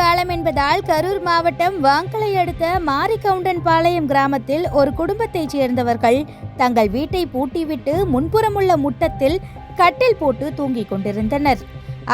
காலம் என்பதால் கரூர் மாவட்டம் வாங்கலை அடுத்த மாரிகவுண்டன்பாளையம் கிராமத்தில் ஒரு குடும்பத்தைச் சேர்ந்தவர்கள் தங்கள் வீட்டை பூட்டிவிட்டு முன்புறமுள்ள முட்டத்தில் கட்டில் போட்டு தூங்கிக் கொண்டிருந்தனர்.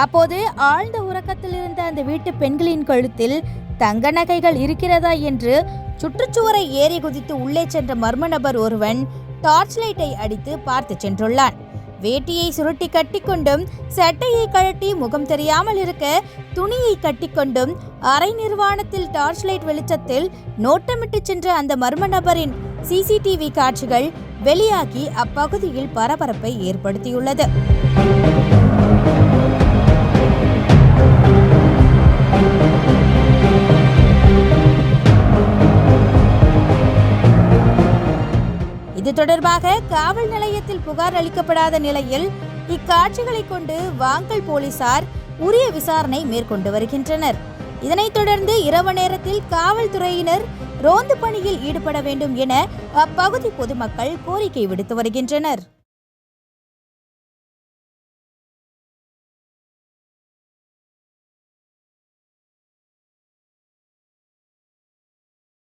அப்போது ஆழ்ந்த உறக்கத்தில் இருந்த அந்த வீட்டு பெண்களின் கழுத்தில் தங்க நகைகள் இருக்கிறதா என்று சுற்றுச்சுவரை ஏறி குதித்து உள்ளே சென்ற மர்ம நபர் ஒருவன் டார்ச் லைட்டை அடித்து பார்த்து சென்றுள்ளான். வேட்டியை சுருட்டி கட்டிக்கொண்டும் சட்டையை கழட்டி முகம் தெரியாமல் இருக்க துணியை கட்டிக்கொண்டும் அரை நிர்வாணத்தில் டார்ச் லைட் வெளிச்சத்தில் நோட்டமிட்டு சென்ற அந்த மர்ம நபரின் சிசிடிவி காட்சிகள் வெளியாகி அப்பகுதியில் பரபரப்பை ஏற்படுத்தியுள்ளது. இது தொடர்பாக காவல் நிலையத்தில் புகார் அளிக்கப்படாத நிலையில் இக்காட்சிகளை கொண்டு வாங்கல் போலீசார் உரிய விசாரணை மேற்கொண்டு வருகின்றனர். இதனைத் தொடர்ந்து இரவு நேரத்தில் காவல்துறையினர் ரோந்து பணியில் ஈடுபட வேண்டும் என அப்பகுதி பொதுமக்கள் கோரிக்கை விடுத்து வருகின்றனர்.